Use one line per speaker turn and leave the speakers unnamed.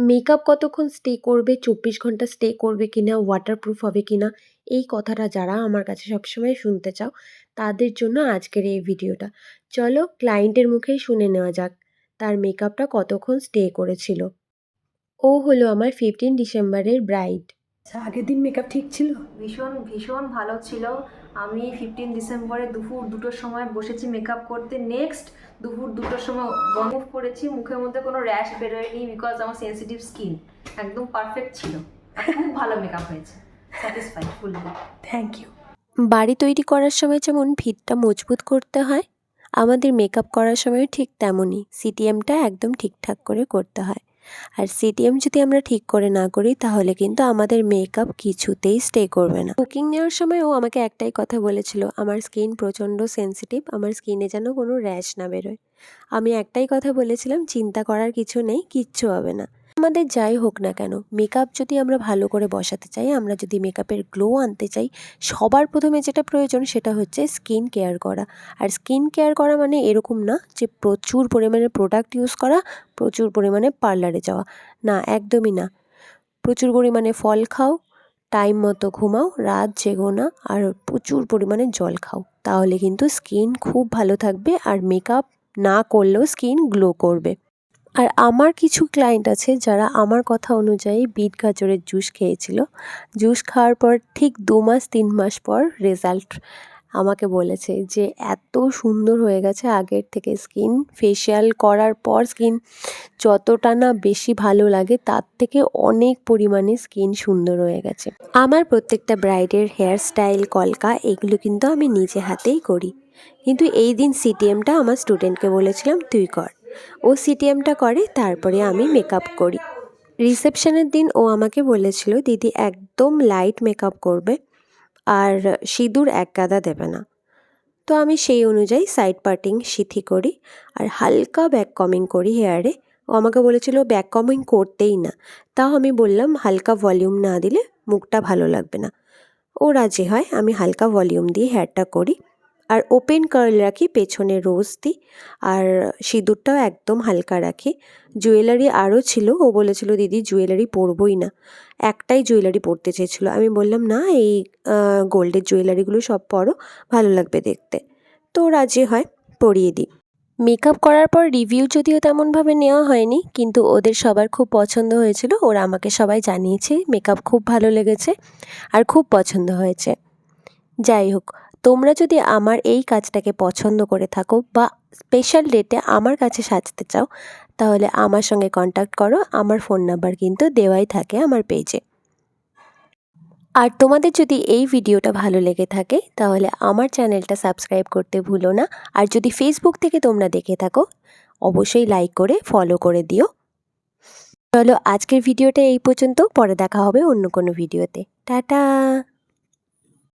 Makeup কতক্ষণ stay করবে, ২৪ ঘন্টা স্টে করবে কিনা, ওয়াটারপ্রুফ হবে কিনা, এই কথাটা যারা আমার কাছে সবসময় শুনতে চাও, তাদের জন্য আজকের এই ভিডিওটা। চলো ক্লায়েন্টের মুখেই শুনে নেওয়া যাক, তার মেকআপটা কতক্ষণ স্টে করেছিল। ও হলো আমার 15 ডিসেম্বরের ব্রাইড।
আচ্ছা, আগের দিন মেকআপ ঠিক ছিল?
ভীষণ ভীষণ ভালো ছিল। আমি 15 ডিসেম্বরে দুপুর 2টোর সময় বসেছি মেকআপ করতে। নেক্সট দুপুর 2টোর সময় মুভ করেছি, মুখের মধ্যে কোনো র্যাশ বেরোয়নি, বিকজ আমার সেন্সিটিভ স্কিন একদম পারফেক্ট ছিল। আর খুব ভালো মেকআপ হয়েছে, স্যাটিসফাইড ফুললি।
Thank you.
বাড়ি তৈরি করার সময় যেমন ভিতটা মজবুত করতে হয়, আমাদের মেকআপ করার সময়ও ঠিক তেমনই সিটিএমটা একদম ঠিকঠাক করে করতে হয়। আর সিটিএম যদি আমরা ঠিক করে না করি তাহলে কিন্তু আমাদের মেকআপ কিছুতেই স্টে করবে না। বুকিং নেওয়ার সময় ও আমাকে একটাই কথা বলেছিল, আমার স্কিন প্রচণ্ড সেন্সিটিভ, আমার স্কিনে যেন কোনো র্যাশ না বেরোয়। আমি একটাই কথা বলেছিলাম, চিন্তা করার কিছু নেই, কিচ্ছু হবে না। আমাদের যাই হোক না কেন, মেকআপ যদি আমরা ভালো করে বসাতে চাই, আমরা যদি মেকআপের গ্লো আনতে চাই, সবার প্রথমে যেটা প্রয়োজন সেটা হচ্ছে স্কিন কেয়ার করা। আর স্কিন কেয়ার করা মানে এরকম না যে প্রচুর পরিমাণে প্রোডাক্ট ইউজ করা, প্রচুর পরিমাণে পার্লারে যাওয়া, না, একদমই না। প্রচুর পরিমাণে ফল খাও, টাইম মতো ঘুমাও, রাত জেগো না, আর প্রচুর পরিমাণে জল খাও, তাহলে কিন্তু স্কিন খুব ভালো থাকবে আর মেকআপ না করলেও স্কিন গ্লো করবে। আর আমার কিছু ক্লায়েন্ট আছে যারা আমার কথা অনুযায়ী বিট গাজরের জুস খেয়েছিল। জুস খাওয়ার পর ঠিক 2 মাস 3 মাস পর রেজাল্ট আমাকে বলেছে যে এত সুন্দর হয়ে গেছে আগের থেকে স্কিন। ফেশিয়াল করার পর স্কিন যতটা না বেশি ভালো লাগে তার থেকে অনেক পরিমাণে স্কিন সুন্দর হয়ে গেছে। আমার প্রত্যেকটা ব্রাইডের হেয়ার স্টাইল, কলকা, এগুলো কিন্তু আমি নিজে হাতেই করি। কিন্তু এই দিন সিটিএমটা আমার স্টুডেন্টকে বলেছিলাম তুই কর। ও সিটিএমটা করে, তারপরে আমি মেকআপ করি। রিসেপশনের দিন ও আমাকে বলেছিল দিদি একদম লাইট মেকআপ করবে আর সিঁদুর এক গাদা দেবে না। তো আমি সেই অনুযায়ী সাইড পার্টিং সিথি করি আর হালকা ব্যাক কমিং করি হেয়ারে। ও আমাকে বলেছিল ব্যাক কমিং করতেই না, তাও আমি বললাম হালকা ভলিউম না দিলে মুখটা ভালো লাগবে না। ও রাজি হয়, আমি হালকা ভলিউম দিয়ে হেয়ারটা করি আর ওপেন কার্ল রাখি, পেছনে রোজ দিই আর সিঁদুরটাও একদম হালকা রাখি। জুয়েলারি আরও ছিল, ও বলেছিল দিদি জুয়েলারি পরবই না, একটাই জুয়েলারি পরতে চেয়েছিল। আমি বললাম না, এই গোল্ডের জুয়েলারিগুলো সব পরো, ভালো লাগবে দেখতে। তো রাজি হয়, পরিয়ে দিই। মেকআপ করার পর রিভিউ যদিও তেমনভাবে নেওয়া হয়নি, কিন্তু ওদের সবার খুব পছন্দ হয়েছিল। ওরা আমাকে সবাই জানিয়েছে মেকআপ খুব ভালো লেগেছে আর খুব পছন্দ হয়েছে। যাই হোক, তোমরা যদি আমার এই কাজটাকে পছন্দ করে থাকো বা স্পেশাল ডেটে আমার কাছে সাজতে চাও, তাহলে আমার সঙ্গে কন্ট্যাক্ট করো। আমার ফোন নাম্বার কিন্তু দেওয়াই থাকে আমার পেজে। আর তোমাদের যদি এই ভিডিওটা ভালো লেগে থাকে তাহলে আমার চ্যানেলটা সাবস্ক্রাইব করতে ভুলো না। আর যদি ফেসবুক থেকে তোমরা দেখে থাকো, অবশ্যই লাইক করে ফলো করে দিও। চলো আজকের ভিডিওটা এই পর্যন্ত, পরে দেখা হবে অন্য কোনো ভিডিওতে। টাটা।